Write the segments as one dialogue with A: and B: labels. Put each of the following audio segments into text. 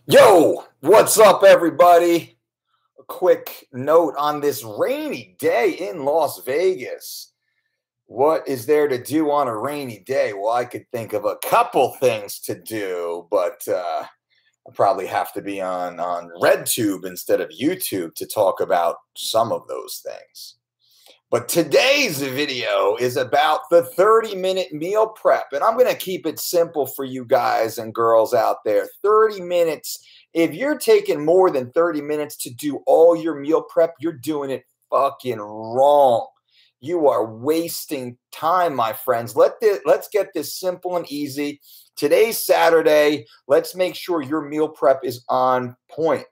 A: Yo, what's up, everybody? A quick note on this rainy day in Las Vegas. What is there to do on a rainy day? Well, I could think of a couple things to do, but I probably have to be on RedTube instead of YouTube to talk about some of those things. But today's video is about the 30-minute meal prep. And I'm going to keep it simple for you guys and girls out there. 30 minutes. If you're taking more than 30 minutes to do all your meal prep, you're doing it fucking wrong. You are wasting time, my friends. Let's get this simple and easy. Today's Saturday. Let's make sure your meal prep is on point.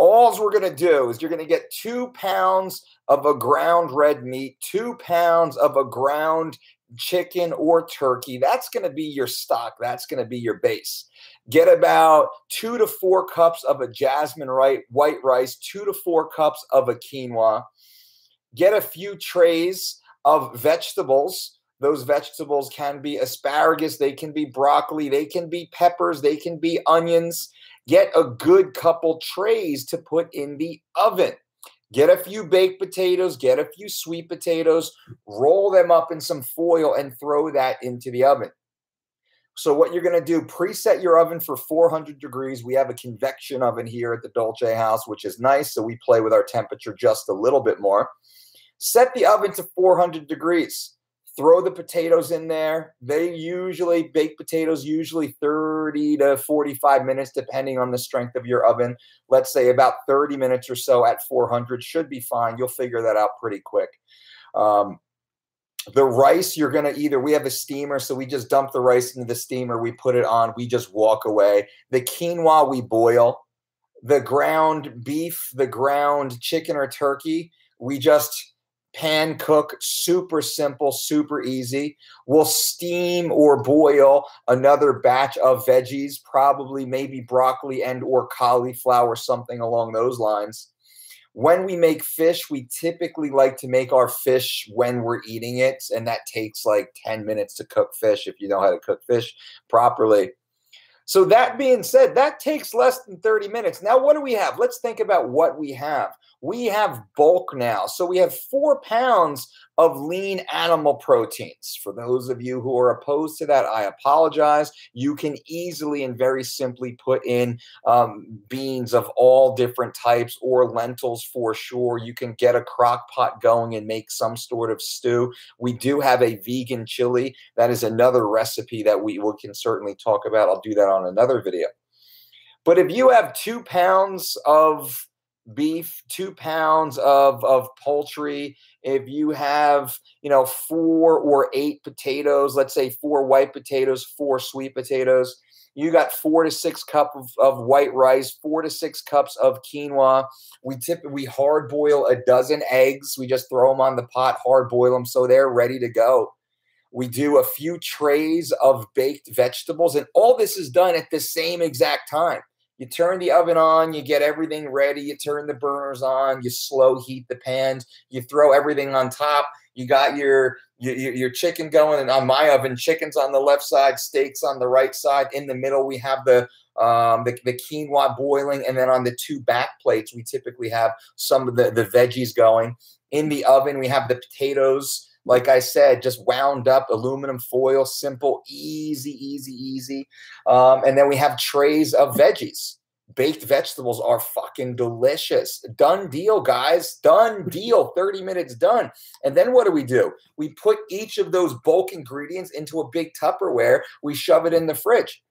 A: All we're going to do is you're going to get 2 pounds of a ground red meat, 2 pounds of a ground chicken or turkey. That's going to be your stock. That's going to be your base. Get about 2 to 4 cups of a jasmine white rice, 2 to 4 cups of a quinoa. Get a few trays of vegetables. Those vegetables can be asparagus, they can be broccoli, they can be peppers, they can be onions. Get a good couple trays to put in the oven. Get a few baked potatoes, get a few sweet potatoes, roll them up in some foil and throw that into the oven. So what you're going to do, preset your oven for 400 degrees. We have a convection oven here at the Dolce house, which is nice. So we play with our temperature just a little bit more. Set the oven to 400 degrees. Throw the potatoes in there. Baked potatoes, usually 30 to 45 minutes, depending on the strength of your oven. Let's say about 30 minutes or so at 400 should be fine. You'll figure that out pretty quick. The rice, you're going to we have a steamer, so we just dump the rice into the steamer. We put it on. We just walk away. The quinoa, we boil. The ground beef, the ground chicken or turkey, we just pan cook, super simple, super easy. We'll steam or boil another batch of veggies, probably maybe broccoli and or cauliflower, something along those lines. When we make fish, we typically like to make our fish when we're eating it, and that takes like 10 minutes to cook fish if you know how to cook fish properly. So that being said, that takes less than 30 minutes. Now, what do we have? Let's think about what we have. We have bulk now. So we have 4 pounds of lean animal proteins. For those of you who are opposed to that, I apologize. You can easily and very simply put in beans of all different types or lentils for sure. You can get a crock pot going and make some sort of stew. We do have a vegan chili. That is another recipe that we can certainly talk about. I'll do that on another video. But if you have 2 pounds of beef, 2 pounds of poultry, if you have 4 or 8 potatoes, let's say 4 white potatoes, 4 sweet potatoes, you got 4 to 6 cups of white rice, 4 to 6 cups of quinoa. We hard boil a dozen eggs. We just throw them on the pot, hard boil them so they're ready to go. We do a few trays of baked vegetables, and all this is done at the same exact time. You turn the oven on, you get everything ready, you turn the burners on, you slow heat the pans, you throw everything on top, you got your chicken going, and on my oven, chicken's on the left side, steak's on the right side. In the middle, we have the quinoa boiling, and then on the 2 back plates, we typically have some of the veggies going. In the oven, we have the potatoes, like I said, just wound up, aluminum foil, simple, easy, easy, easy. And then we have trays of veggies. Baked vegetables are fucking delicious. Done deal, guys. Done deal. 30 minutes done. And then what do? We put each of those bulk ingredients into a big Tupperware. We shove it in the fridge.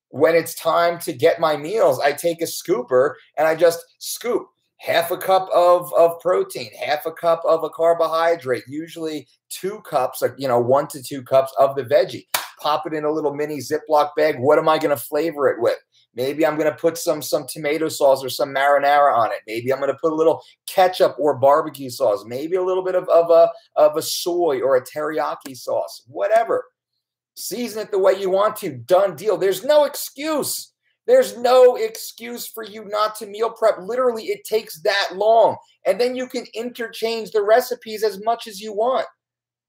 A: When it's time to get my meals, I take a scooper and I just scoop half a cup of protein, half a cup of a carbohydrate, usually 2 cups, 1 to 2 cups of the veggie. Pop it in a little mini Ziploc bag. What am I going to flavor it with? Maybe I'm going to put some tomato sauce or some marinara on it. Maybe I'm going to put a little ketchup or barbecue sauce. Maybe a little bit of a soy or a teriyaki sauce. Whatever. Season it the way you want to. Done deal. There's no excuse. There's no excuse for you not to meal prep. Literally, it takes that long. And then you can interchange the recipes as much as you want.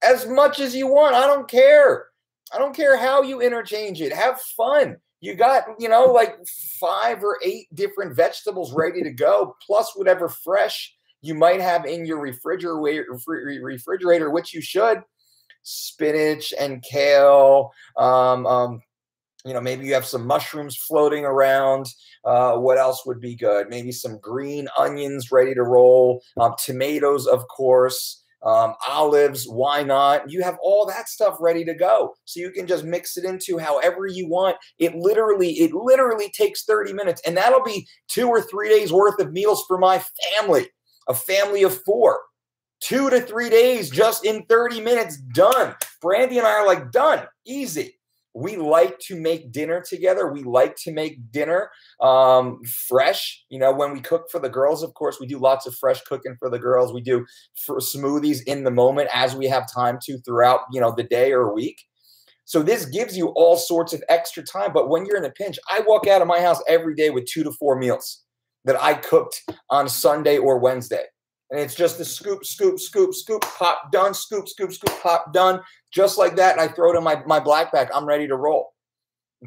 A: As much as you want. I don't care. I don't care how you interchange it. Have fun. You got, you know, like 5 or 8 different vegetables ready to go, plus whatever fresh you might have in your refrigerator, which you should. Spinach and kale. You know, maybe you have some mushrooms floating around. What else would be good? Maybe some green onions ready to roll. Tomatoes, of course. Olives, why not? You have all that stuff ready to go, so you can just mix it into however you want. It literally takes 30 minutes, and that'll be 2 or 3 days worth of meals for my family, a family of 4. 2 to 3 days just in 30 minutes, done. Brandy and I are like, done, easy. We like to make dinner together. We like to make dinner fresh. You know, when we cook for the girls, of course, we do lots of fresh cooking for the girls. We do smoothies in the moment as we have time to throughout, you know, the day or week. So this gives you all sorts of extra time. But when you're in a pinch, I walk out of my house every day with 2 to 4 meals that I cooked on Sunday or Wednesday. And it's just a scoop, scoop, scoop, scoop, pop, done, scoop, scoop, scoop, pop, done. Just like that, and I throw it in my black bag. I'm ready to roll.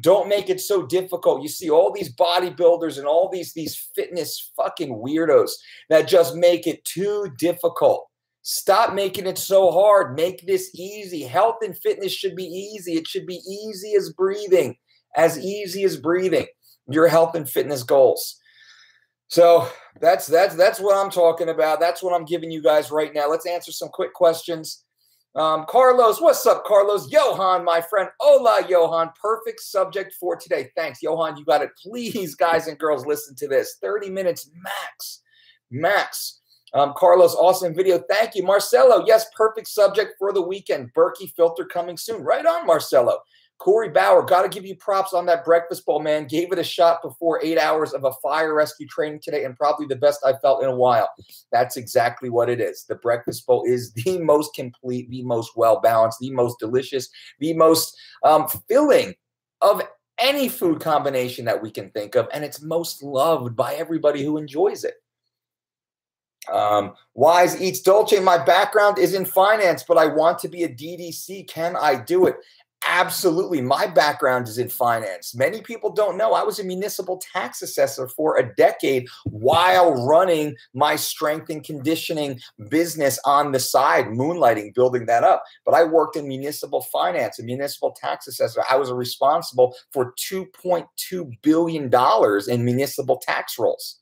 A: Don't make it so difficult. You see all these bodybuilders and all these fitness fucking weirdos that just make it too difficult. Stop making it so hard. Make this easy. Health and fitness should be easy. It should be easy as breathing. As easy as breathing. Your health and fitness goals. So that's what I'm talking about. That's what I'm giving you guys right now. Let's answer some quick questions. Carlos, what's up, Carlos? Johan, my friend. Hola, Johan. Perfect subject for today. Thanks, Johan. You got it. Please, guys and girls, listen to this. 30 minutes max. Max. Carlos, awesome video. Thank you. Marcelo, yes, perfect subject for the weekend. Berkey filter coming soon. Right on, Marcelo. Corey Bauer, got to give you props on that breakfast bowl, man. Gave it a shot before 8 hours of a fire rescue training today, and probably the best I felt in a while. That's exactly what it is. The breakfast bowl is the most complete, the most well-balanced, the most delicious, the most filling of any food combination that we can think of, and it's most loved by everybody who enjoys it. Wise Eats Dolce, my background is in finance, but I want to be a DDC. Can I do it? Absolutely. My background is in finance. Many people don't know I was a municipal tax assessor for a decade while running my strength and conditioning business on the side, moonlighting, building that up. But I worked in municipal finance, a municipal tax assessor. I was responsible for $2.2 billion in municipal tax rolls.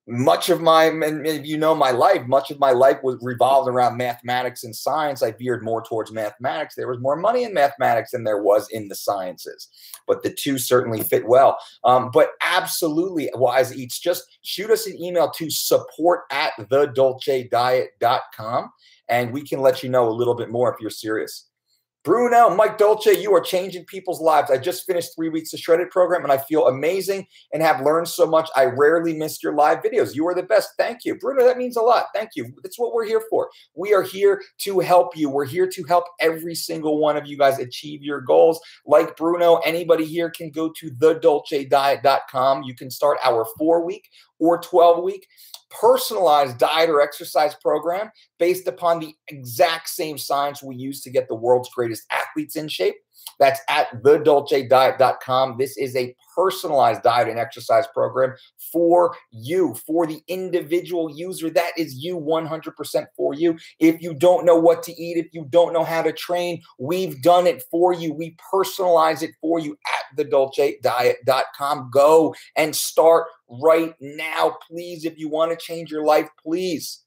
A: Much of my, and if you know my life, much of my life was revolved around mathematics and science. I veered more towards mathematics. There was more money in mathematics than there was in the sciences, but the two certainly fit well. But absolutely, Wise Eats, just shoot us an email to support@thedolcediet.com, and we can let you know a little bit more if you're serious. Bruno, Mike Dolce, you are changing people's lives. I just finished 3 weeks of Shredded program, and I feel amazing and have learned so much. I rarely missed your live videos. You are the best. Thank you. Bruno, that means a lot. Thank you. That's what we're here for. We are here to help you. We're here to help every single one of you guys achieve your goals. Like Bruno, anybody here can go to thedolcediet.com. You can start our 4-week or 12-week personalized diet or exercise program based upon the exact same science we use to get the world's greatest athletes in shape. That's at thedolcediet.com. This is a personalized diet and exercise program for you, for the individual user. That is you, 100% for you. If you don't know what to eat, if you don't know how to train, we've done it for you. We personalize it for you at thedolcediet.com. Go and start right now, please. If you want to change your life, please.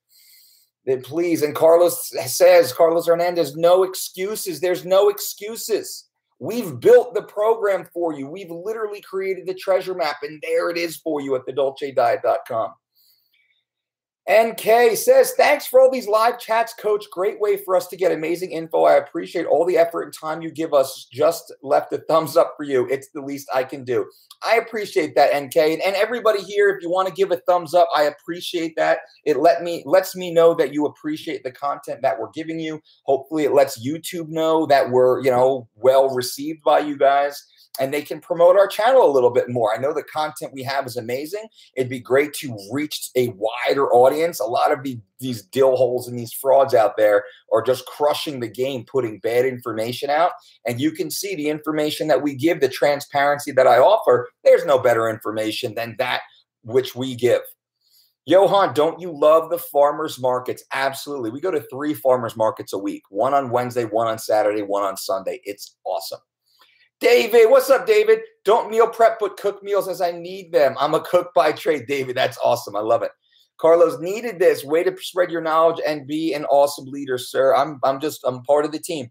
A: Please. And Carlos says, Carlos Hernandez, no excuses. There's no excuses. We've built the program for you. We've literally created the treasure map, and there it is for you at thedolcediet.com. NK says, thanks for all these live chats, Coach. Great way for us to get amazing info. I appreciate all the effort and time you give us. Just left a thumbs up for you. It's the least I can do. I appreciate that, NK. And everybody here, if you want to give a thumbs up, I appreciate that. It lets me know that you appreciate the content that we're giving you. Hopefully it lets YouTube know that we're, well received by you guys. and they can promote our channel a little bit more. I know the content we have is amazing. It'd be great to reach a wider audience. A lot of these dill holes and these frauds out there are just crushing the game, putting bad information out. And you can see the information that we give, the transparency that I offer. There's no better information than that which we give. Johan, don't you love the farmers markets? Absolutely. We go to 3 farmers markets a week, one on Wednesday, one on Saturday, one on Sunday. It's awesome. David, what's up, David? Don't meal prep, but cook meals as I need them. I'm a cook by trade, David. That's awesome. I love it. Carlos, needed this. Way to spread your knowledge and be an awesome leader, sir. I'm part of the team.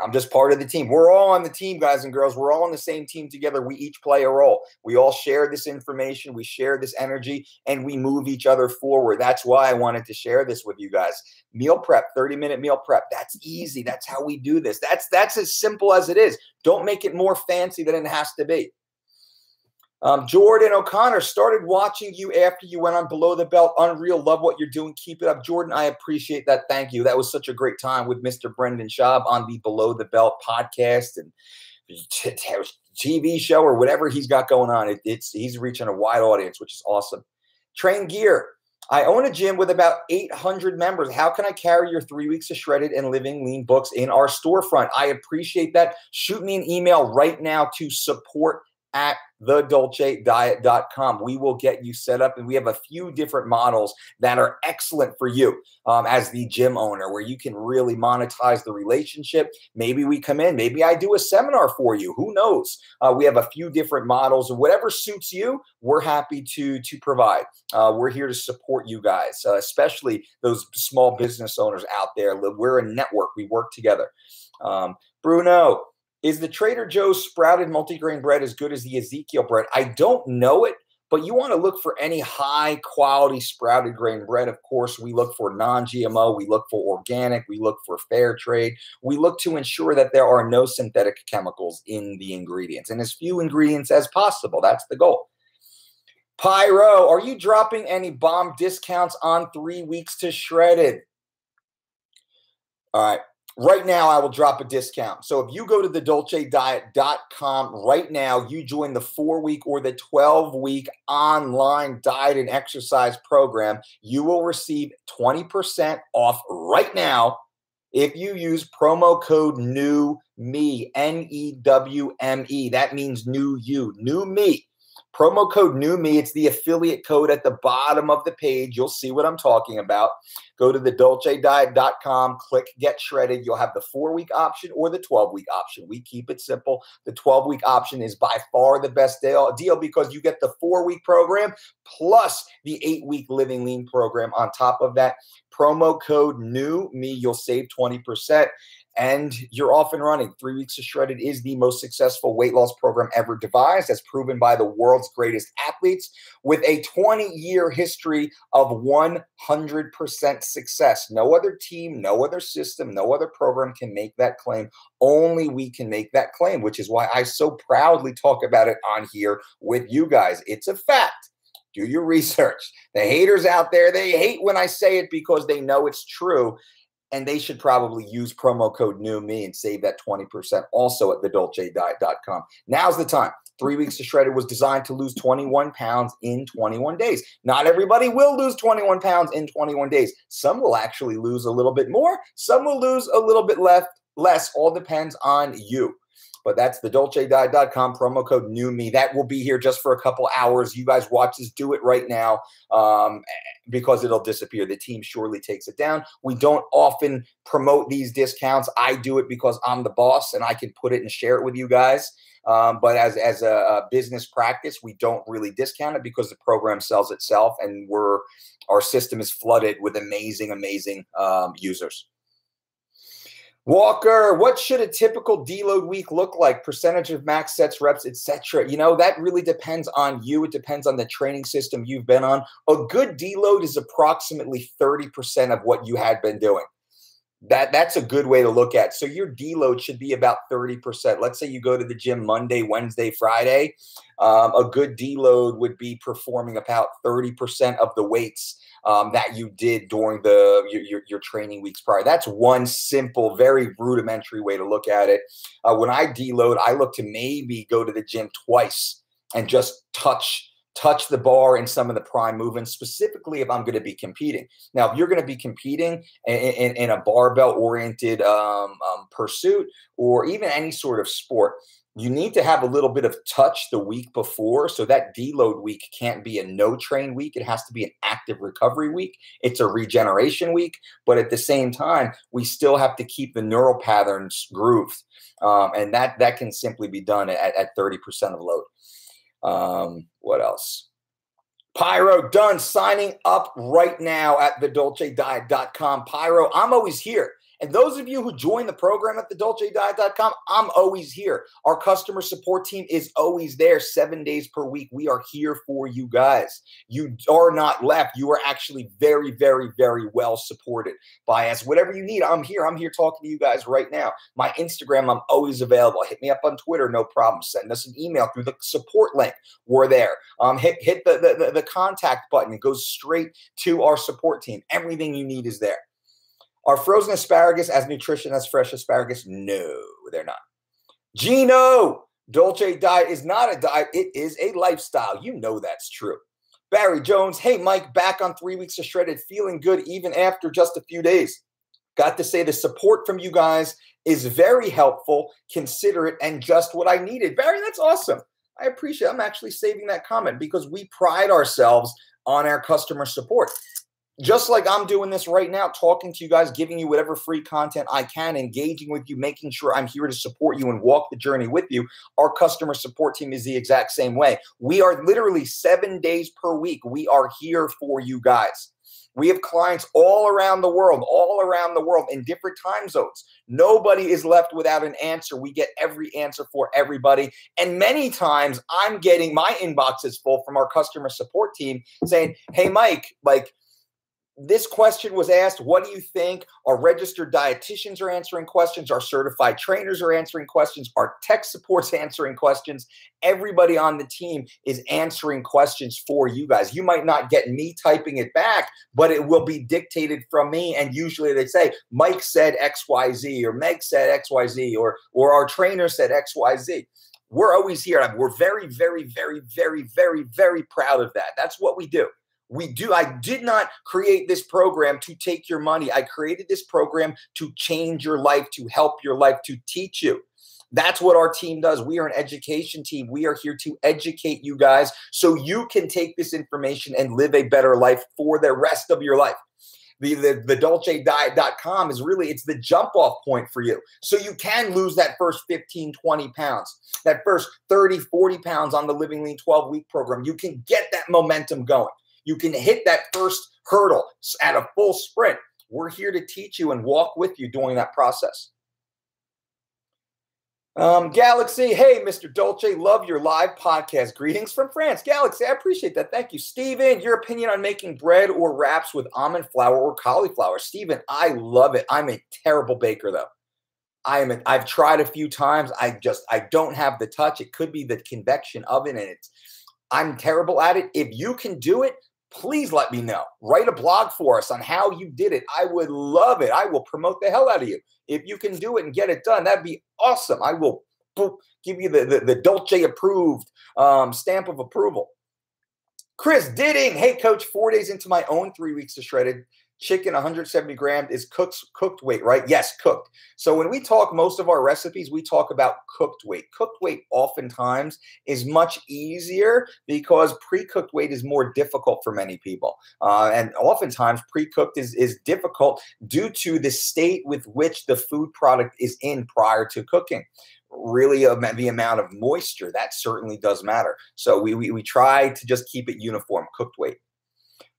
A: I'm just part of the team. We're all on the team, guys and girls. We're all on the same team together. We each play a role. We all share this information. We share this energy, and we move each other forward. That's why I wanted to share this with you guys. Meal prep, 30-minute meal prep. That's easy. That's how we do this. That's as simple as it is. Don't make it more fancy than it has to be. Jordan O'Connor, started watching you after you went on Below the Belt. Unreal. Love what you're doing. Keep it up. Jordan, I appreciate that. Thank you. That was such a great time with Mr. Brendan Schaub on the Below the Belt podcast and TV show or whatever he's got going on. He's reaching a wide audience, which is awesome. Train Gear. I own a gym with about 800 members. How can I carry your 3 weeks of shredded and living lean books in our storefront? I appreciate that. Shoot me an email right now to support@thedolcediet.com. We will get you set up, and we have a few different models that are excellent for you as the gym owner, where you can really monetize the relationship. Maybe we come in, maybe I do a seminar for you. Who knows? We have a few different models, and whatever suits you, we're happy to provide. We're here to support you guys, especially those small business owners out there. We're a network. We work together. Bruno, is the Trader Joe's sprouted multigrain bread as good as the Ezekiel bread? I don't know it, but you want to look for any high-quality sprouted grain bread. Of course, we look for non-GMO. We look for organic. We look for fair trade. We look to ensure that there are no synthetic chemicals in the ingredients, and as few ingredients as possible. That's the goal. Pyro, are you dropping any bomb discounts on 3 weeks to shredded? All right. Right now, I will drop a discount. So if you go to thedolcediet.com right now, you join the 4-week or the 12-week online diet and exercise program, you will receive 20% off right now if you use promo code NEWME, N-E-W-M-E. That means new you, new me. Promo code NEWME. It's the affiliate code at the bottom of the page. You'll see what I'm talking about. Go to thedolcediet.com, click Get Shredded. You'll have the 4-week option or the 12-week option. We keep it simple. The 12-week option is by far the best deal because you get the 4-week program plus the 8-week Living Lean program on top of that. Promo code NEWME. You'll save 20%. And you're off and running. 3 weeks of shredded is the most successful weight loss program ever devised, as proven by the world's greatest athletes, with a 20-year history of 100% success. No other team, no other system, no other program can make that claim. Only we can make that claim, which is why I so proudly talk about it on here with you guys. It's a fact. Do your research. The haters out there, they hate when I say it because they know it's true. And they should probably use promo code NEWME and save that 20% also at thedolcediet.com. Now's the time. 3 weeks of shredded was designed to lose 21 pounds in 21 days. Not everybody will lose 21 pounds in 21 days. Some will actually lose a little bit more. Some will lose a little bit less. All depends on you. But that's thedolcediet.com, promo code NEWME. That will be here just for a couple hours. You guys watch this. Do it right now because it'll disappear. The team surely takes it down. We don't often promote these discounts. I do it because I'm the boss and I can put it and share it with you guys. But as a business practice, we don't really discount it because the program sells itself and our system is flooded with amazing users. Walker, what should a typical deload week look like? Percentage of max sets, reps, etc. You know, that really depends on you. It depends on the training system you've been on. A good deload is approximately 30% of what you had been doing. That's a good way to look at it. So your deload should be about 30%. Let's say you go to the gym Monday, Wednesday, Friday. A good deload would be performing about 30% of the weights that you did during your training weeks prior. That's one simple, very rudimentary way to look at it. When I deload, I look to maybe go to the gym twice and just touch the bar in some of the prime movements, specifically if I'm going to be competing. Now, if you're going to be competing in a barbell-oriented pursuit or even any sort of sport, you need to have a little bit of touch the week before. So that deload week can't be a no-train week. It has to be an active recovery week. It's a regeneration week. But at the same time, we still have to keep the neural patterns grooved. And that can simply be done at 30% of load. What else? Pyro, done. Signing up right now at thedolcediet.com. Pyro, I'm always here. And those of you who join the program at thedolcediet.com, I'm always here. Our customer support team is always there 7 days per week. We are here for you guys. You are not left. You are actually very, very, very well supported by us. Whatever you need, I'm here. I'm here talking to you guys right now. My Instagram, I'm always available. Hit me up on Twitter, no problem. Send us an email through the support link. We're there. Hit the contact button. It goes straight to our support team. Everything you need is there. Are frozen asparagus as nutrition as fresh asparagus? No, they're not. Gino, Dolce diet is not a diet. It is a lifestyle. You know that's true. Barry Jones, hey, Mike, back on 3 weeks of shredded, feeling good even after just a few days. Got to say the support from you guys is very helpful, considerate, and just what I needed. Barry, that's awesome. I appreciate it. I'm actually saving that comment because we pride ourselves on our customer support. Just like I'm doing this right now, talking to you guys, giving you whatever free content I can, engaging with you, making sure I'm here to support you and walk the journey with you. Our customer support team is the exact same way. We are literally 7 days per week. We are here for you guys. We have clients all around the world in different time zones. Nobody is left without an answer. We get every answer for everybody. And many times I'm getting my inbox is full from our customer support team saying, hey, Mike, this question was asked. What do you think? Our registered dietitians are answering questions. Our certified trainers are answering questions. Our tech support's answering questions. Everybody on the team is answering questions for you guys. You might not get me typing it back, but it will be dictated from me. And usually they say, Mike said XYZ, or Meg said XYZ, or our trainer said XYZ. We're always here. We're very, very, very, very, very, very proud of that. That's what we do. I did not create this program to take your money. I created this program to change your life, to help your life, to teach you. That's what our team does. We are an education team. We are here to educate you guys so you can take this information and live a better life for the rest of your life. The DolceDiet.com is really, it's the jump off point for you. So you can lose that first 15, 20 pounds, that first 30, 40 pounds on the Living Lean 12-week program. You can get that momentum going. You can hit that first hurdle at a full sprint. We're here to teach you and walk with you during that process. Galaxy, hey, Mr. Dolce, love your live podcast. Greetings from France. Galaxy, I appreciate that. Thank you. Steven, your opinion on making bread or wraps with almond flour or cauliflower. Steven, I love it. I'm a terrible baker, though. I've tried a few times. I don't have the touch. It could be the convection oven, and I'm terrible at it. If you can do it, please let me know. Write a blog for us on how you did it. I would love it. I will promote the hell out of you. If you can do it and get it done, that'd be awesome. I will give you the Dolce approved stamp of approval. Chris Didding. Hey, coach, 4 days into my own 3 weeks of shredded chicken, 170 grams is cooked weight, right? Yes, cooked. So when we talk most of our recipes, we talk about cooked weight. Cooked weight oftentimes is much easier because pre-cooked weight is more difficult for many people. And oftentimes pre-cooked is difficult due to the state with which the food product is in prior to cooking. Really, the amount of moisture, that certainly does matter. So we try to just keep it uniform, cooked weight.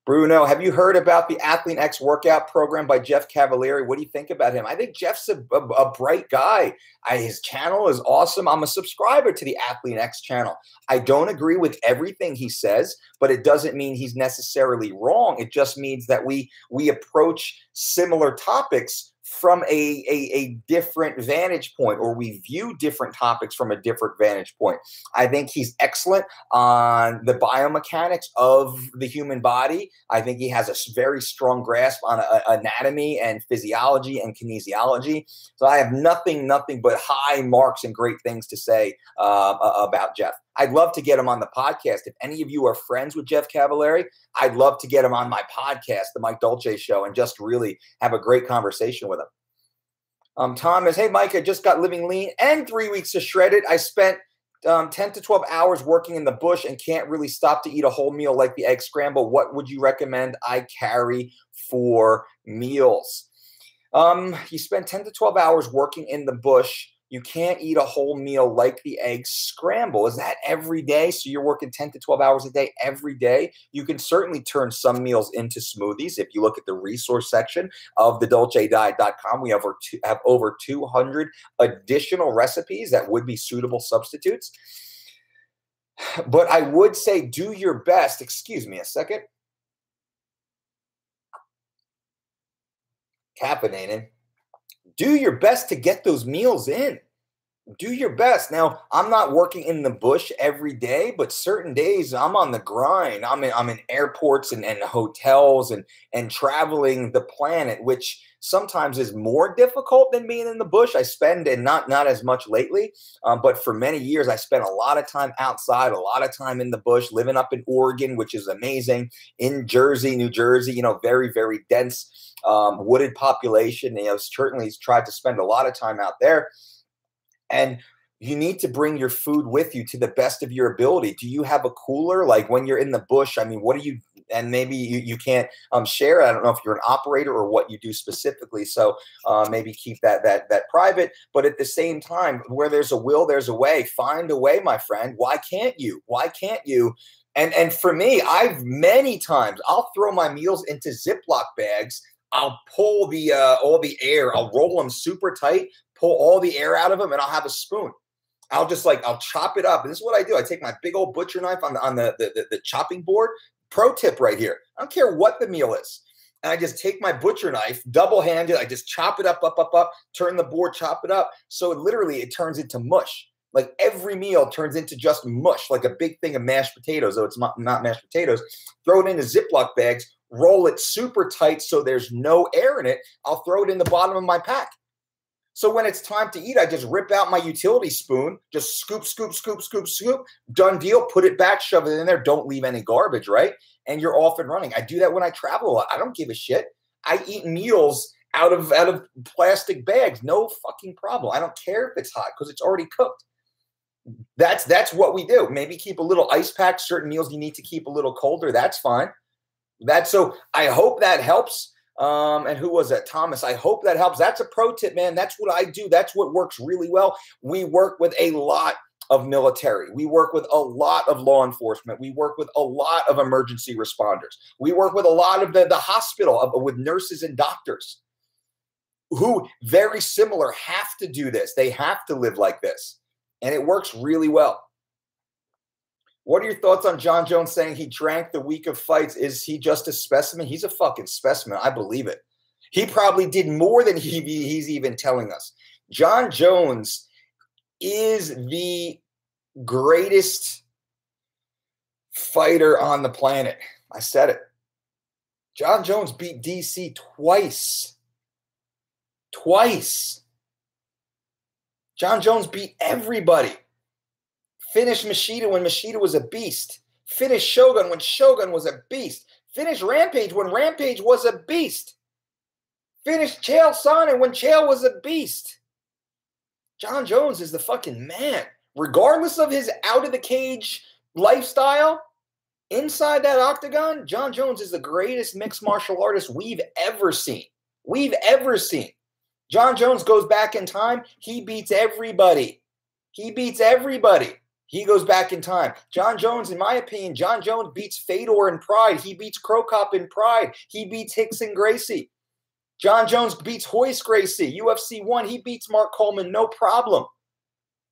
A: Bruno, have you heard about the Athlete X workout program by Jeff Cavalieri? What do you think about him? I think Jeff's a bright guy. His channel is awesome. I'm a subscriber to the Athlete X channel. I don't agree with everything he says, but it doesn't mean he's necessarily wrong. It just means that we approach similar topics from a different vantage point, or we view different topics from a different vantage point. I think he's excellent on the biomechanics of the human body. I think he has a very strong grasp on anatomy and physiology and kinesiology. So I have nothing but high marks and great things to say about Jeff. I'd love to get him on the podcast. If any of you are friends with Jeff Cavallari, I'd love to get him on my podcast, The Mike Dolce Show, and just really have a great conversation with him. Thomas, hey, Mike, I just got living lean and 3 weeks of shredded. I spent 10 to 12 hours working in the bush and can't really stop to eat a whole meal like the egg scramble. What would you recommend I carry for meals? You spend 10 to 12 hours working in the bush. You can't eat a whole meal like the egg scramble. Is that every day? So you're working 10 to 12 hours a day every day. You can certainly turn some meals into smoothies. If you look at the resource section of thedolcediet.com, we have over 200 additional recipes that would be suitable substitutes. But I would say do your best. Excuse me a second. Caffeinating. Do your best to get those meals in. Do your best. Now, I'm not working in the bush every day, but certain days I'm on the grind. I'm in airports and hotels and traveling the planet, which sometimes is more difficult than being in the bush. I spend, and not as much lately, but for many years I spent a lot of time outside, a lot of time in the bush, living up in Oregon, which is amazing, in Jersey, New Jersey, very, very dense wooded population. Certainly tried to spend a lot of time out there. And you need to bring your food with you to the best of your ability. Do you have a cooler? Like when you're in the bush, I mean, what do you, and maybe you can't share. I don't know if you're an operator or what you do specifically. So maybe keep that private. But at the same time, where there's a will, there's a way. Find a way, my friend. Why can't you? Why can't you? And for me, many times I'll throw my meals into Ziploc bags. I'll pull all the air. I'll roll them super tight, pull all the air out of them, and I'll have a spoon. I'll chop it up. And this is what I do. I take my big old butcher knife on the chopping board. Pro tip right here. I don't care what the meal is. And I just take my butcher knife, double-handed. I just chop it up, turn the board, chop it up. So it turns into mush. Like every meal turns into just mush, like a big thing of mashed potatoes, though it's not mashed potatoes. Throw it into Ziploc bags, roll it super tight so there's no air in it. I'll throw it in the bottom of my pack. So when it's time to eat, I just rip out my utility spoon, just scoop, scoop, scoop, scoop, scoop. Done deal. Put it back, shove it in there. Don't leave any garbage, right? And you're off and running. I do that when I travel a lot. I don't give a shit. I eat meals out of plastic bags. No fucking problem. I don't care if it's hot because it's already cooked. That's what we do. Maybe keep a little ice pack. Certain meals you need to keep a little colder. That's fine. So I hope that helps. And who was that? Thomas. I hope that helps. That's a pro tip, man. That's what I do. That's what works really well. We work with a lot of military. We work with a lot of law enforcement. We work with a lot of emergency responders. We work with a lot of the hospital, with nurses and doctors who very similar have to do this. They have to live like this. And it works really well. What are your thoughts on John Jones saying he drank the week of fights? Is he just a specimen? He's a fucking specimen. I believe it. He probably did more than he's even telling us. John Jones is the greatest fighter on the planet. I said it. John Jones beat DC twice. Twice. John Jones beat everybody. Finished Machida when Machida was a beast. Finished Shogun when Shogun was a beast. Finished Rampage when Rampage was a beast. Finished Chael Sonnen when Chael was a beast. John Jones is the fucking man. Regardless of his out-of-the-cage lifestyle, inside that octagon, John Jones is the greatest mixed martial artist we've ever seen. We've ever seen. John Jones goes back in time. He beats everybody. He beats everybody. He goes back in time. John Jones, in my opinion, John Jones beats Fedor in Pride. He beats Krokop in Pride. He beats Hickson Gracie. John Jones beats Royce Gracie. UFC 1, he beats Mark Coleman, no problem.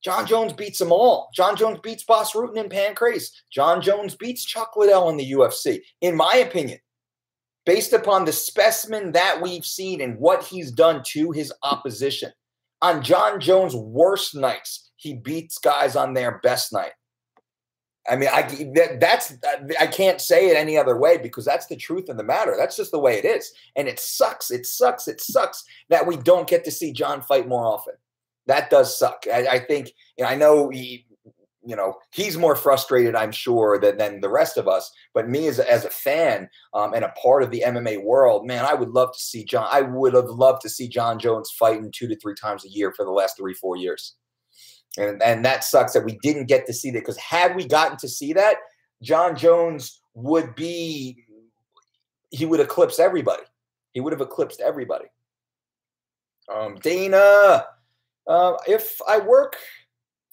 A: John Jones beats them all. John Jones beats Bas Rutten and Pancrase. John Jones beats Chuck Liddell in the UFC, in my opinion. based upon the specimen that we've seen and what he's done to his opposition. On John Jones' worst nights, he beats guys on their best night. I mean, I can't say it any other way because that's the truth of the matter. That's just the way it is. And it sucks. It sucks. It sucks that we don't get to see John fight more often. That does suck. I think, I know he's more frustrated, I'm sure, than the rest of us. But me as a fan and a part of the MMA world, man, I would love to see John. I would have loved to see John Jones fighting 2 to 3 times a year for the last 3-4 years. And that sucks that we didn't get to see that, because had we gotten to see that, John Jones would eclipse everybody. He would have eclipsed everybody. Dana, if I work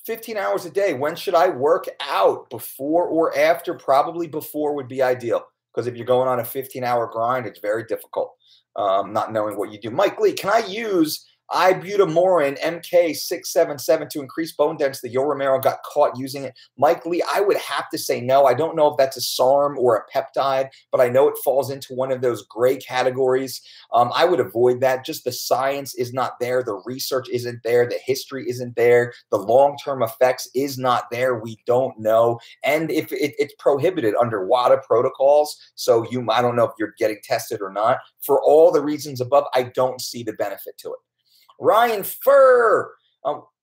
A: 15 hours a day, when should I work out? Before or after? Probably before would be ideal, because if you're going on a 15-hour grind, it's very difficult not knowing what you do. Mike Lee, can I use ibutamorin MK677 to increase bone density? Yo Romero got caught using it. Mike Lee, I would have to say no. I don't know if that's a SARM or a peptide, but I know it falls into one of those gray categories. I would avoid that. Just the science is not there. The research isn't there. The history isn't there. The long-term effects is not there. We don't know. And if it's prohibited under WADA protocols, so I don't know if you're getting tested or not. For all the reasons above, I don't see the benefit to it. Ryan Furr.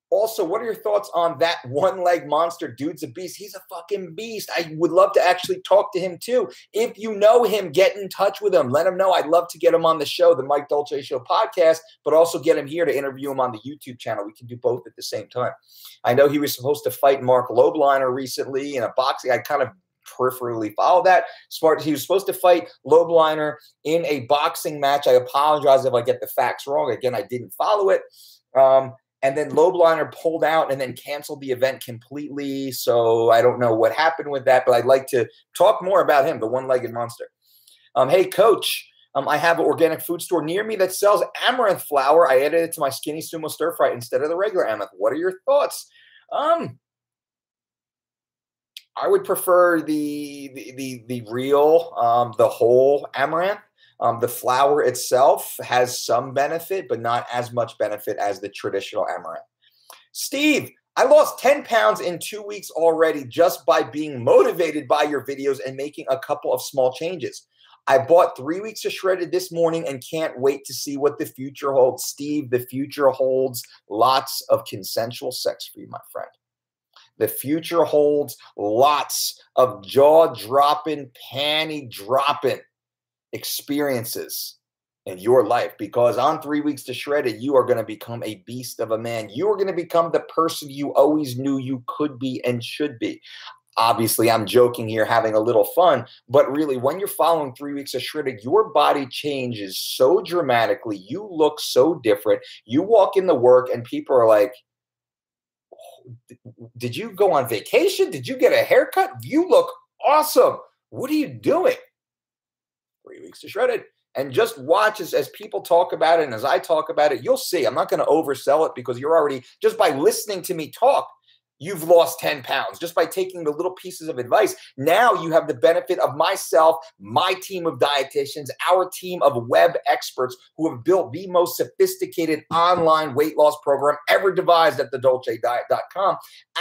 A: Also, what are your thoughts on that one-leg monster? Dude's a beast. He's a fucking beast. I would love to actually talk to him too. If you know him, get in touch with him. Let him know. I'd love to get him on the show, the Mike Dolce Show podcast, but also get him here to interview him on the YouTube channel. We can do both at the same time. I know he was supposed to fight Mark Lobliner recently in a boxing. I kind of peripherally follow that. He was supposed to fight Lobliner in a boxing match. I apologize if I get the facts wrong. Again, I didn't follow it. And then Lobliner pulled out and then canceled the event completely. So I don't know what happened with that, but I'd like to talk more about him, the one-legged monster. Hey, Coach, I have an organic food store near me that sells amaranth flour. I added it to my Skinny Sumo stir fry instead of the regular amaranth. What are your thoughts? I would prefer the real, the whole amaranth. The flour itself has some benefit, but not as much benefit as the traditional amaranth. Steve, I lost 10 pounds in 2 weeks already just by being motivated by your videos and making a couple of small changes. I bought 3 weeks of shredded this morning and can't wait to see what the future holds. Steve, the future holds lots of consensual sex for you, my friend. The future holds lots of jaw-dropping, panty-dropping experiences in your life, because on 3 weeks to shredded, you are going to become a beast of a man. You are going to become the person you always knew you could be and should be. Obviously, I'm joking here, having a little fun, but really, when you're following 3 weeks of shredded, your body changes so dramatically. You look so different. You walk in the work and people are like, did you go on vacation? Did you get a haircut? You look awesome. What are you doing? 3 weeks to shredded. And just watch as people talk about it and as I talk about it, you'll see. I'm not going to oversell it, because you're already, just by listening to me talk, you've lost 10 pounds just by taking the little pieces of advice. Now you have the benefit of myself, my team of dietitians, our team of web experts who have built the most sophisticated online weight loss program ever devised at thedolcediet.com,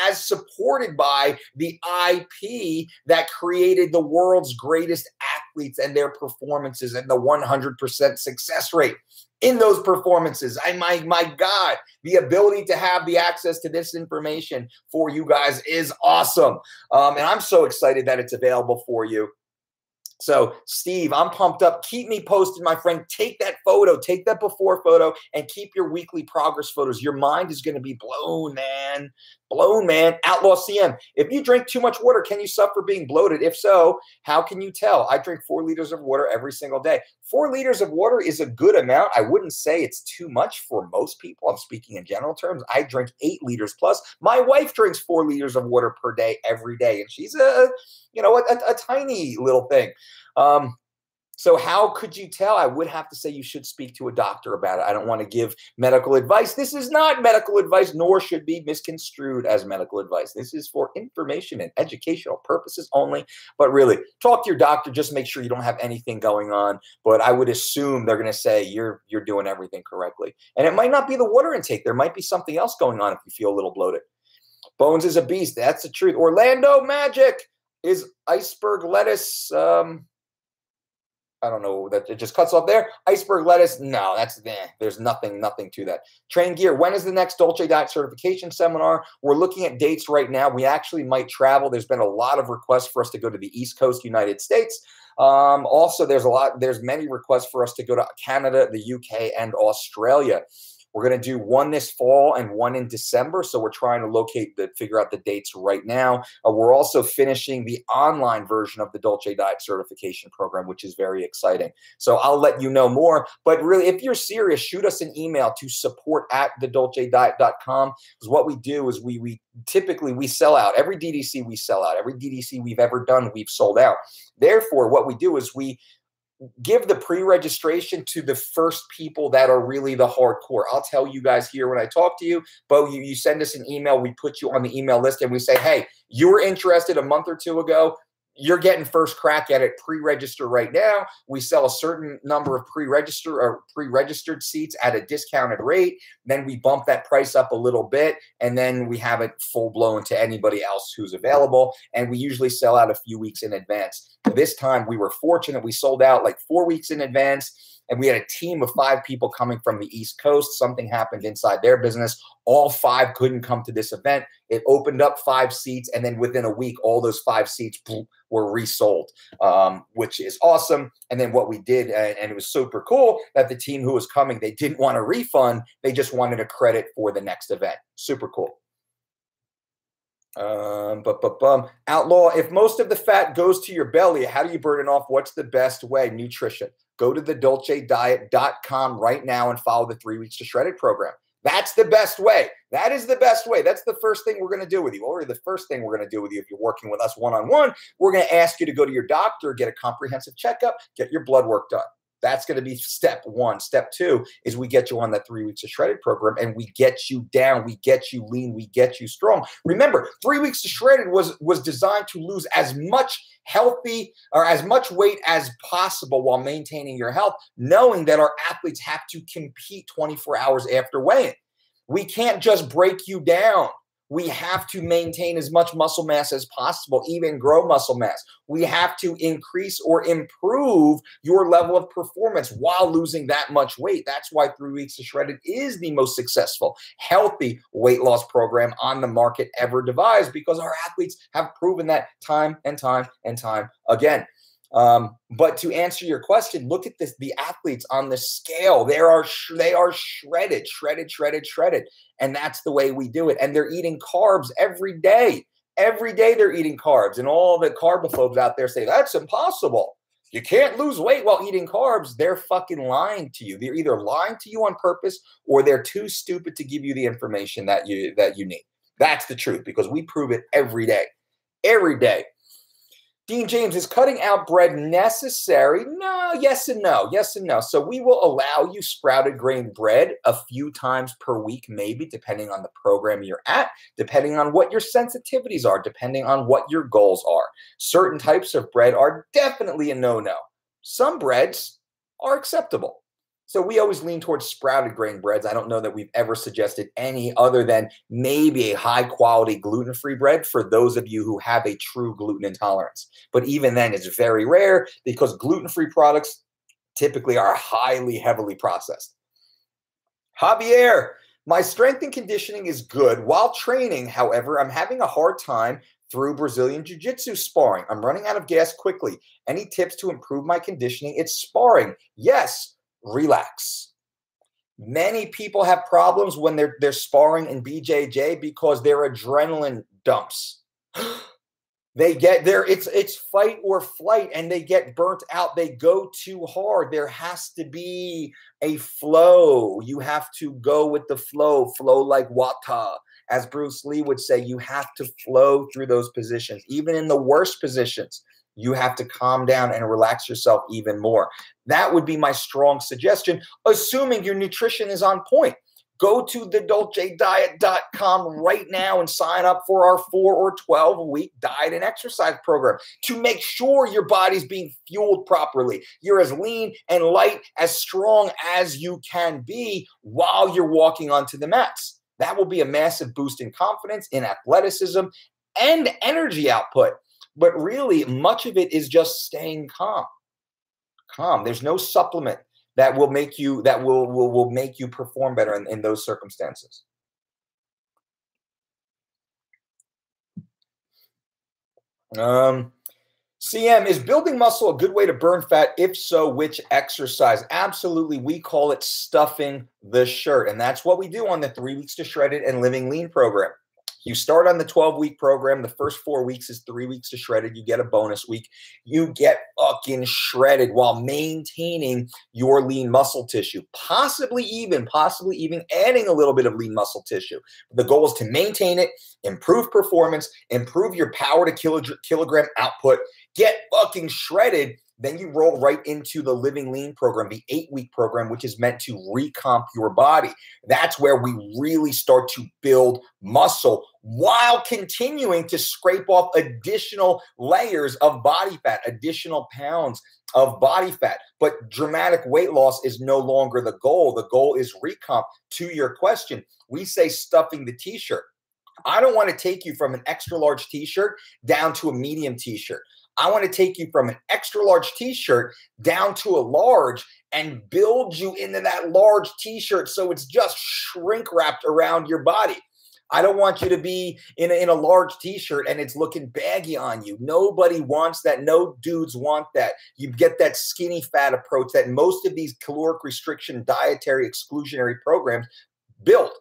A: as supported by the IP that created the world's greatest athletes and their performances and the 100% success rate in those performances. My God, the ability to have the access to this information for you guys is awesome. And I'm so excited that it's available for you. So, Steve, I'm pumped up. Keep me posted, my friend. Take that photo, take that before photo, and keep your weekly progress photos. Your mind is going to be blown, man. Blown, man. Outlaw CM. If you drink too much water, can you suffer being bloated? If so, how can you tell? I drink 4 liters of water every single day. 4 liters of water is a good amount. I wouldn't say it's too much for most people. I'm speaking in general terms. I drink 8 liters plus. My wife drinks 4 liters of water per day every day, and she's a tiny little thing. So how could you tell? I would have to say you should speak to a doctor about it. I don't want to give medical advice. This is not medical advice, nor should be misconstrued as medical advice. This is for information and educational purposes only. But really, talk to your doctor. Just make sure you don't have anything going on. But I would assume they're going to say you're doing everything correctly. And it might not be the water intake. There might be something else going on if you feel a little bloated. Bones is a beast. That's the truth. Orlando Magic is iceberg lettuce. I don't know, that it just cuts off there. Iceberg lettuce, no, that's there's nothing to that. Train Gear, when is the next Dolce Diet certification seminar? We're looking at dates right now. We actually might travel. There's been a lot of requests for us to go to the East Coast United States. Also, there's many requests for us to go to Canada, the UK, and Australia. We're going to do one this fall and one in December. So we're trying to figure out the dates right now. We're also finishing the online version of the Dolce Diet certification program, which is very exciting. So I'll let you know more. But really, if you're serious, shoot us an email to support@thedolcediet.com. Because what we do is we typically sell out. Every DDC we sell out. Every DDC we've ever done, we've sold out. Therefore, what we do is we give the pre-registration to the first people that are really the hardcore. I'll tell you guys here when I talk to you, but you send us an email, we put you on the email list, and we say, hey, you were interested a month or two ago. You're getting first crack at it. Pre-register right now. We sell a certain number of pre-registered seats at a discounted rate. Then we bump that price up a little bit, and then we have it full blown to anybody else who's available. And we usually sell out a few weeks in advance. This time we were fortunate. We sold out like 4 weeks in advance. And we had a team of 5 people coming from the East Coast. Something happened inside their business. All 5 couldn't come to this event. It opened up 5 seats. And then within a week, all those 5 seats were resold, which is awesome. And then what we did, and it was super cool, that the team who was coming, they didn't want a refund. They just wanted a credit for the next event. Super cool. Outlaw, if most of the fat goes to your belly, how do you burn it off? What's the best way? Nutrition. Go to thedolcediet.com right now and follow the 3 weeks to shredded program. That's the best way. That is the best way. That's the first thing we're going to do with you. Or the first thing we're going to do with you if you're working with us one-on-one, we're going to ask you to go to your doctor, get a comprehensive checkup, get your blood work done. That's going to be step 1. Step 2 is we get you on that 3 weeks of shredded program, and we get you down, we get you lean, we get you strong. Remember, 3 weeks to shredded was designed to lose as much healthy or as much weight as possible while maintaining your health, knowing that our athletes have to compete 24 hours after weighing. We can't just break you down. We have to maintain as much muscle mass as possible, even grow muscle mass. We have to increase or improve your level of performance while losing that much weight. That's why 3 weeks of shredded is the most successful, healthy weight loss program on the market ever devised, because our athletes have proven that time and time and time again. But to answer your question, look at this, the athletes on the scale. They are shredded. And that's the way we do it. And they're eating carbs every day. Every day they're eating carbs. And all the carbophobes out there say, that's impossible. You can't lose weight while eating carbs. They're fucking lying to you. They're either lying to you on purpose, or they're too stupid to give you the information that you need. That's the truth, because we prove it every day. Every day. Dean James, is cutting out bread necessary? No, yes and no, yes and no. So we will allow you sprouted grain bread a few times per week, maybe, depending on the program you're at, depending on what your sensitivities are, depending on what your goals are. Certain types of bread are definitely a no-no. Some breads are acceptable. So we always lean towards sprouted grain breads. I don't know that we've ever suggested any other than maybe a high-quality gluten-free bread for those of you who have a true gluten intolerance. But even then, it's very rare, because gluten-free products typically are heavily processed. Javier, my strength and conditioning is good while training. However, I'm having a hard time through Brazilian Jiu-Jitsu sparring. I'm running out of gas quickly. Any tips to improve my conditioning? It's sparring. Yes. Relax. Many people have problems when they're sparring in BJJ because their adrenaline dumps. They get there, it's fight or flight, and they get burnt out. They go too hard. There has to be a flow. You have to go with the flow like water. As Bruce Lee would say, you have to flow through those positions, even in the worst positions. you have to calm down and relax yourself even more. That would be my strong suggestion, assuming your nutrition is on point. Go to thedolcediet.com right now and sign up for our 4 or 12-week diet and exercise program to make sure your body's being fueled properly. You're as lean and light, as strong as you can be while you're walking onto the mats. That will be a massive boost in confidence, in athleticism, and energy output. But really, much of it is just staying calm. There's no supplement that will make you make you perform better in those circumstances. CM, is building muscle a good way to burn fat? If so, which exercise? Absolutely. We call it stuffing the shirt. And that's what we do on the 3 Weeks to Shred It and Living Lean program. You start on the 12-week program. The first 4 weeks is 3 weeks to shred it. You get a bonus week. You get fucking shredded while maintaining your lean muscle tissue, possibly even adding a little bit of lean muscle tissue. The goal is to maintain it, improve performance, improve your power to kilogram output, get fucking shredded. Then you roll right into the Living Lean program, the 8-week program, which is meant to recomp your body. That's where we really start to build muscle while continuing to scrape off additional layers of body fat, additional pounds of body fat. But dramatic weight loss is no longer the goal. The goal is recomp. To your question, we say stuffing the t-shirt. I don't want to take you from an extra large t-shirt down to a medium t-shirt. I want to take you from an extra large t-shirt down to a large and build you into that large t-shirt so it's just shrink wrapped around your body. I don't want you to be in a large t-shirt and it's looking baggy on you. Nobody wants that. No dudes want that. You get that skinny fat approach that most of these caloric restriction, dietary exclusionary programs build.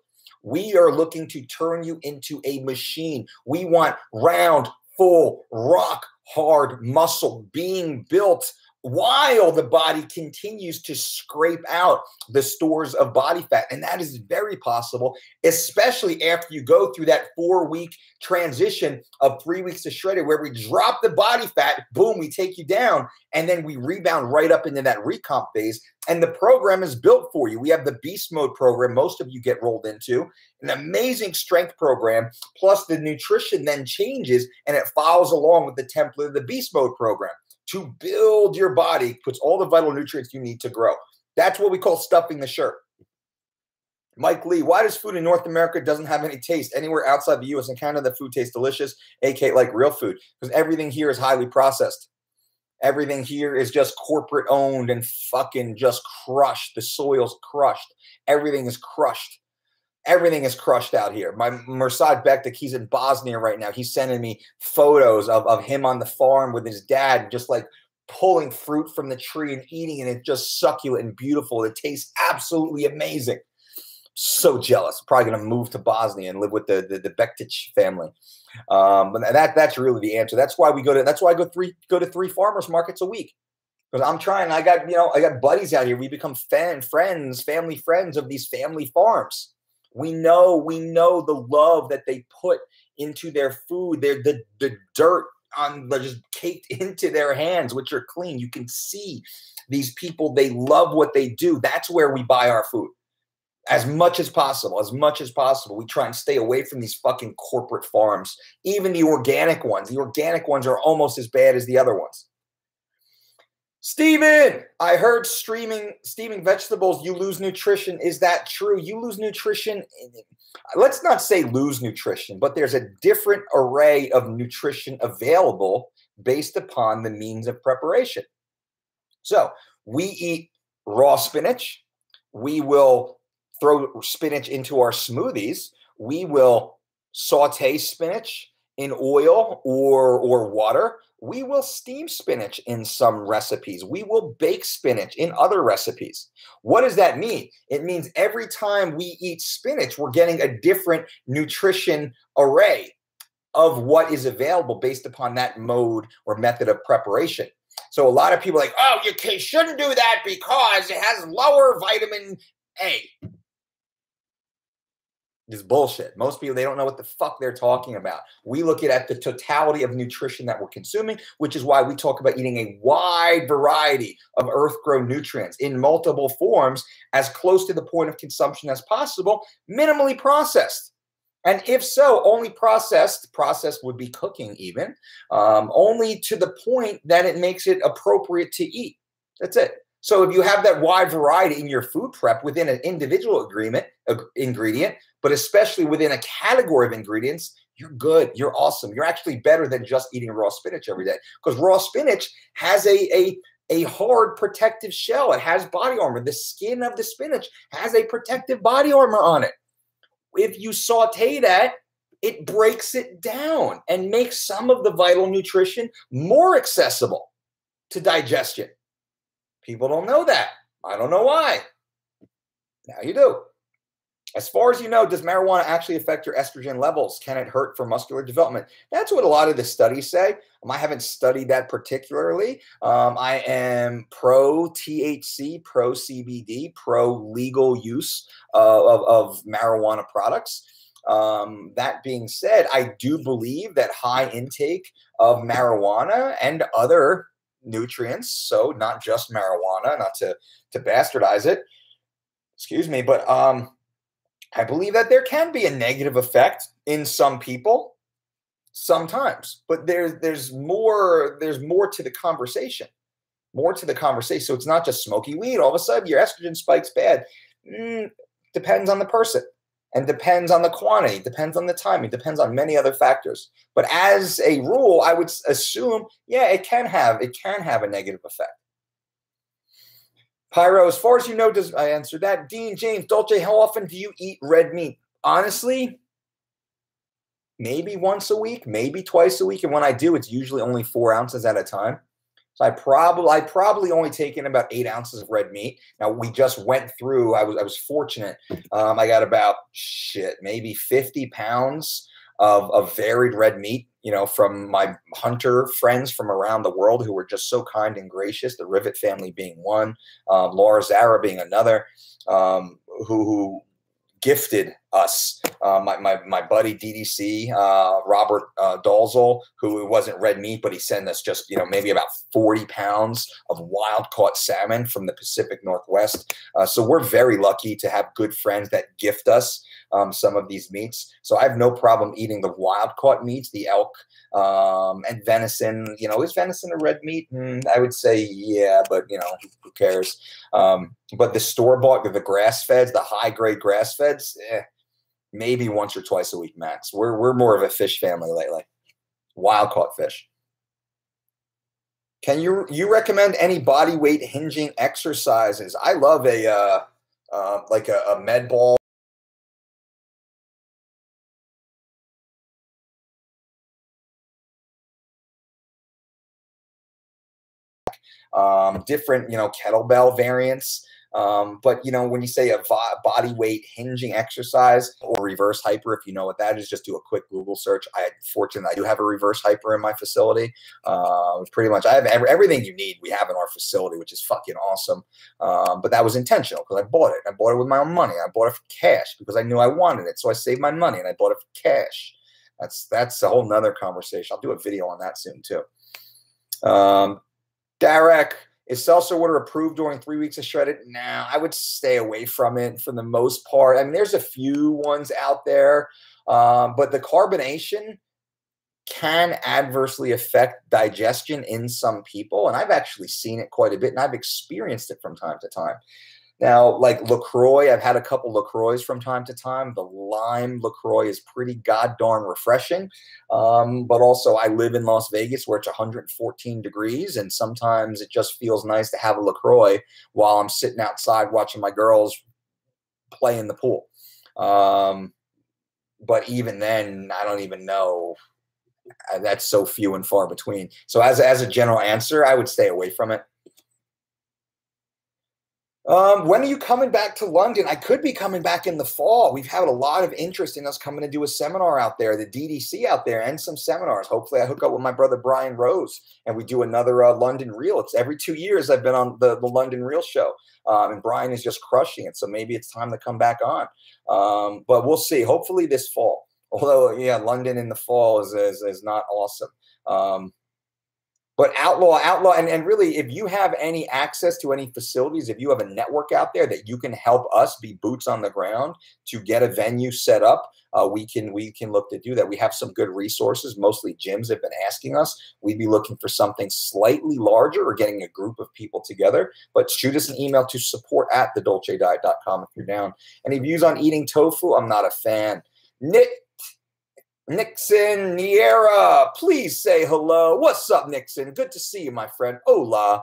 A: We are looking to turn you into a machine. We want round, full, rock hard muscle being built while the body continues to scrape out the stores of body fat. And that is very possible, especially after you go through that 4-week transition of 3 weeks to shred it, where we drop the body fat, boom, we take you down, and then we rebound right up into that recomp phase. And the program is built for you. We have the beast mode program most of you get rolled into, an amazing strength program, plus the nutrition then changes and it follows along with the template of the beast mode program to build your body, puts all the vital nutrients you need to grow. That's what we call stuffing the shirt. Mike Lee, why does food in North America doesn't have any taste? Anywhere outside the U.S. and Canada, the food tastes delicious, aka like real food, because everything here is highly processed. Everything here is just corporate owned and fucking just crushed. The soil's crushed. Everything is crushed. Everything is crushed out here. My Mirsad Bektik, he's in Bosnia right now. He's sending me photos of him on the farm with his dad, just like pulling fruit from the tree and eating it. It's just succulent and beautiful. It tastes absolutely amazing. So jealous. Probably going to move to Bosnia and live with the Bektic family. But that's really the answer. That's why I go to three farmers markets a week. Because I'm trying, I got buddies out here. We become family friends of these family farms. We know the love that they put into their food. The dirt just caked into their hands, which are clean. You can see these people, they love what they do. That's where we buy our food. As much as possible. We try and stay away from these fucking corporate farms. Even the organic ones. The organic ones are almost as bad as the other ones. Steven, I heard steaming vegetables, you lose nutrition. Is that true? You lose nutrition. Let's not say lose nutrition, but there's a different array of nutrition available based upon the means of preparation. So we eat raw spinach. We will throw spinach into our smoothies. We will saute spinach in oil or water. We will steam spinach in some recipes. We will bake spinach in other recipes. What does that mean? It means every time we eat spinach, we're getting a different nutrition array of what is available based upon that mode or method of preparation. So a lot of people are like, oh, you shouldn't do that because it has lower vitamin A. It's bullshit. Most people, they don't know what the fuck they're talking about. We look at the totality of nutrition that we're consuming, which is why we talk about eating a wide variety of earth-grown nutrients in multiple forms, as close to the point of consumption as possible, minimally processed. And if so, only processed would be cooking even, only to the point that it makes it appropriate to eat. That's it. So if you have that wide variety in your food prep within an individual ingredient, but especially within a category of ingredients, you're good. You're awesome. You're actually better than just eating raw spinach every day, because raw spinach has a hard protective shell. It has body armor. The skin of the spinach has a protective body armor on it. If you saute that, it breaks it down and makes some of the vital nutrition more accessible to digestion. People don't know that. I don't know why. Now you do. As far as you know, does marijuana actually affect your estrogen levels? Can it hurt for muscular development? That's what a lot of the studies say. I haven't studied that particularly. I am pro THC, pro CBD, pro legal use of marijuana products. That being said, I do believe that high intake of marijuana and other nutrients, so not just marijuana, not to bastardize it, excuse me, but I believe that there can be a negative effect in some people sometimes, but there's more to the conversation, So it's not just smoky weed. All of a sudden your estrogen spikes bad. Depends on the person, and depends on the quantity, depends on the timing, depends on many other factors. But as a rule, I would assume, yeah, it can have a negative effect. Pyro, as far as you know, I answered that. Dean, James, Dolce, how often do you eat red meat? Honestly, maybe once a week, maybe twice a week. And when I do, it's usually only 4 ounces at a time. So I probably only taken about 8 ounces of red meat. Now we just went through, I was fortunate. I got about maybe 50 pounds of varied red meat, from my hunter friends from around the world who were just so kind and gracious. The Rivet family being one, Laura Zara being another, who gifted us, my buddy DDC, Robert DOLCE, who it wasn't red meat, but he sent us just, maybe about 40 pounds of wild caught salmon from the Pacific Northwest. So we're very lucky to have good friends that gift us some of these meats. So I have no problem eating the wild caught meats, the elk, and venison. Is venison a red meat? I would say, yeah, but who cares? But the store-bought, the grass-feds, the high-grade grass-feds, maybe once or twice a week max. We're more of a fish family lately. Wild-caught fish. Can you recommend any body weight hinging exercises? I love a med ball. Different, kettlebell variants. But when you say a body weight hinging exercise or reverse hyper, if you know what that is, just do a quick Google search. Fortunately, I do have a reverse hyper in my facility. Pretty much, I have everything you need. We have in our facility, which is fucking awesome. But that was intentional because I bought it. I bought it with my own money. I bought it for cash because I knew I wanted it. So I saved my money and I bought it for cash. That's a whole nother conversation. I'll do a video on that soon too. Derek, is seltzer water approved during 3 weeks of shredded? Nah, I would stay away from it for the most part. I mean, there's a few ones out there, but the carbonation can adversely affect digestion in some people, and I've actually seen it quite a bit, and I've experienced it from time to time. Now, like LaCroix, I've had a couple LaCroix from time to time. The lime LaCroix is pretty goddamn refreshing. But also, I live in Las Vegas where it's 114 degrees, and sometimes it just feels nice to have a LaCroix while I'm sitting outside watching my girls play in the pool. But even then, I don't even know. That's so few and far between. So as a general answer, I would stay away from it. When are you coming back to London? I could be coming back in the fall. We've had a lot of interest in us coming to do a seminar out there, the DDC out there, and some seminars. Hopefully I hook up with my brother Brian Rose and we do another London Reel. It's every 2 years I've been on the London Reel show. And Brian is just crushing it. So maybe it's time to come back on. But we'll see. Hopefully this fall. Although, yeah, London in the fall is not awesome. But outlaw, and really, if you have any access to any facilities, if you have a network out there that you can help us be boots on the ground to get a venue set up, we can look to do that. We have some good resources. Mostly gyms have been asking us. We'd be looking for something slightly larger or getting a group of people together. But shoot us an email to support@thedolcediet.com if you're down. Any views on eating tofu? I'm not a fan. Nixon Niera, please say hello. What's up, Nixon? Good to see you, my friend. Hola.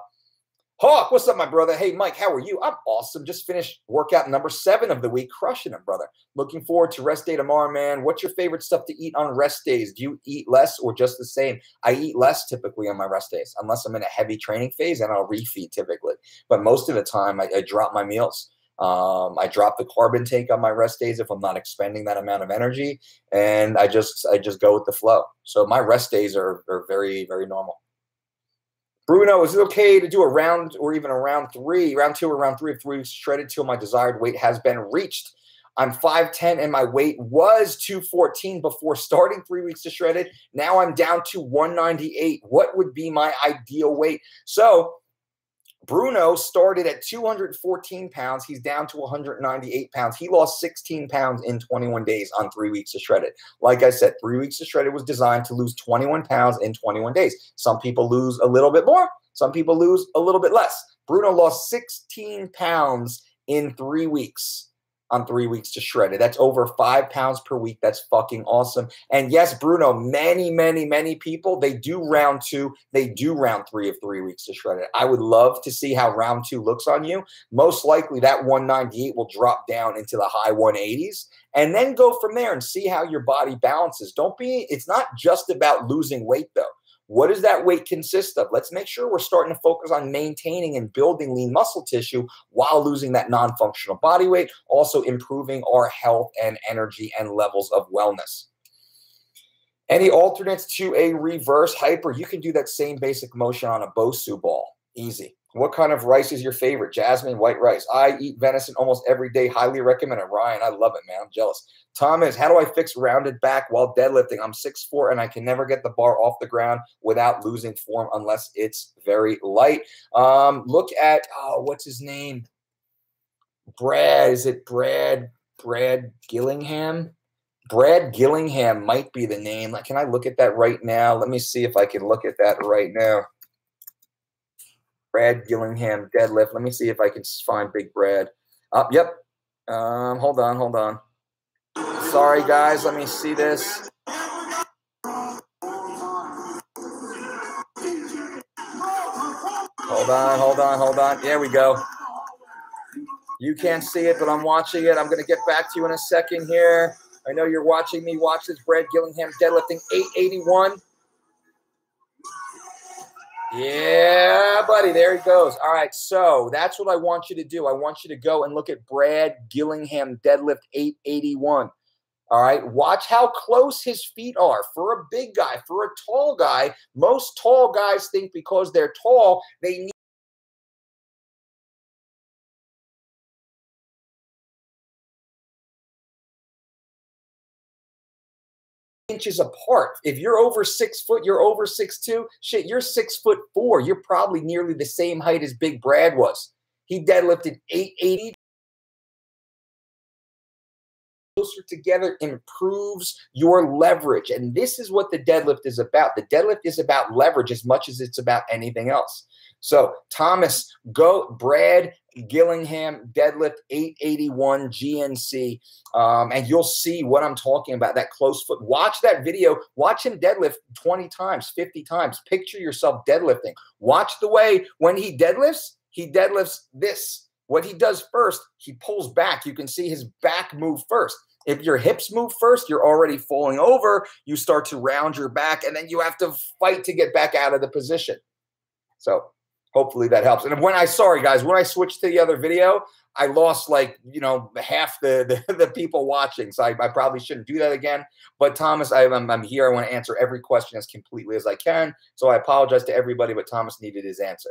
A: Hawk, what's up, my brother? Hey, Mike, how are you? I'm awesome. Just finished workout number 7 of the week. Crushing it, brother. Looking forward to rest day tomorrow, man. What's your favorite stuff to eat on rest days? Do you eat less or just the same? I eat less typically on my rest days, unless I'm in a heavy training phase, and I'll refeed typically. But most of the time, I drop my meals. I drop the carb intake on my rest days if I'm not expending that amount of energy, and I just go with the flow. So my rest days are very, very normal. Bruno, is it okay to do a round or even a round 2 or round 3 of 3 weeks shredded till my desired weight has been reached? I'm 5'10", and my weight was 214 before starting 3 weeks to shredded. Now I'm down to 198. What would be my ideal weight? So Bruno started at 214 pounds. He's down to 198 pounds. He lost 16 pounds in 21 days on 3 weeks of shredded. Like I said, 3 weeks of shredded was designed to lose 21 pounds in 21 days. Some people lose a little bit more. Some people lose a little bit less. Bruno lost 16 pounds in 3 weeks on 3 weeks to shredded. That's over 5 pounds per week. That's fucking awesome. And yes, Bruno, many people, they do round 2. They do round 3 of 3 weeks to shredded. I would love to see how round 2 looks on you. Most likely that 198 will drop down into the high 180s and then go from there and see how your body balances. It's not just about losing weight though. What does that weight consist of? Let's make sure we're starting to focus on maintaining and building lean muscle tissue while losing that non-functional body weight, also improving our health and energy and levels of wellness. Any alternates to a reverse hyper? You can do that same basic motion on a Bosu ball. Easy. What kind of rice is your favorite? Jasmine, white rice. I eat venison almost every day. Highly recommend it. Ryan, I love it, man. I'm jealous. Thomas, how do I fix rounded back while deadlifting? I'm 6'4", and I can never get the bar off the ground without losing form unless it's very light. Look at, what's his name? Brad. Is it Brad Gillingham? Brad Gillingham might be the name. Can I look at that right now? Let me see if I can look at that right now. Brad Gillingham deadlift. Let me see if I can find Big Brad. Yep. Hold on. Sorry, guys. Let me see this. Hold on. There we go. You can't see it, but I'm watching it. I'm going to get back to you in a second here. I know you're watching me watch this. Brad Gillingham deadlifting 881. Yeah, buddy, there he goes. All right, so that's what I want you to do. I want you to go and look at Brad Gillingham deadlift 881. All right, watch how close his feet are. For a big guy, for a tall guy, most tall guys think because they're tall, they need inches apart. If you're over 6 foot, you're over 6'2". Shit, you're 6'4". You're probably nearly the same height as Big Brad was. He deadlifted 880. Closer together improves your leverage. And this is what the deadlift is about. The deadlift is about leverage as much as it's about anything else. So Thomas, go Brad Gillingham deadlift 881 GNC, and you'll see what I'm talking about, that close foot. Watch that video. Watch him deadlift 20 times, 50 times. Picture yourself deadlifting. Watch the way when he deadlifts this. What he does first, he pulls back. You can see his back move first. If your hips move first, you're already falling over. You start to round your back, and then you have to fight to get back out of the position. So Hopefully that helps. And sorry guys, when I switched to the other video, I lost like, half the people watching. So I probably shouldn't do that again. But Thomas, I'm here. I want to answer every question as completely as I can. So I apologize to everybody, but Thomas needed his answer.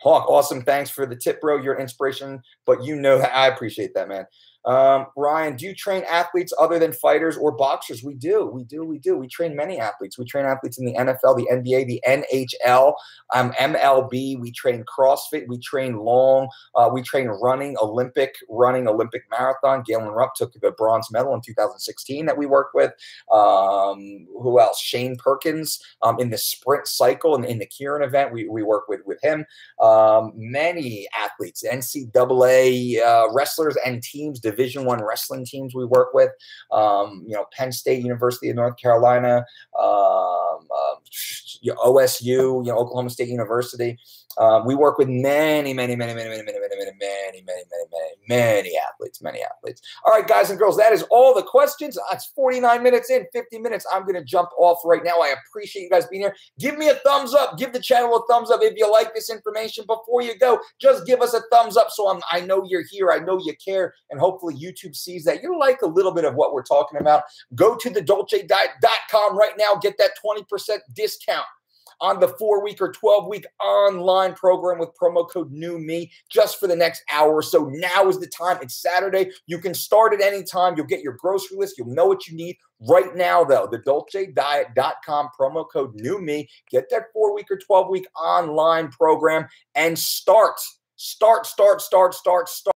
A: Hawk, awesome. Thanks for the tip, bro. You're an inspiration, but I appreciate that, man. Ryan, do you train athletes other than fighters or boxers? We do. We train many athletes. We train athletes in the NFL, the NBA, the NHL, MLB. We train CrossFit. We train long. We train running, Olympic marathon. Galen Rupp took the bronze medal in 2016 that we worked with. Who else? Shane Perkins in the sprint cycle and in the Kieran event. We work with him. Many athletes, NCAA wrestlers and teams, Division I wrestling teams we work with, Penn State, University of North Carolina, OSU, Oklahoma State University. We work with many athletes. All right, guys and girls, that is all the questions. It's 49 minutes in, 50 minutes. I'm going to jump off right now. I appreciate you guys being here. Give me a thumbs up. Give the channel a thumbs up if you like this information. Before you go, just give us a thumbs up so I know you're here. I know you care, and hopefully YouTube sees that you like a little bit of what we're talking about. Go to thedolcediet.com right now. Get that 20% discount on the 4-week or 12-week online program with promo code NEWME just for the next hour or so. Now is the time. It's Saturday. You can start at any time. You'll get your grocery list. You'll know what you need. Right now, though, thedolcediet.com, promo code NEWME. Get that 4-week or 12-week online program and start.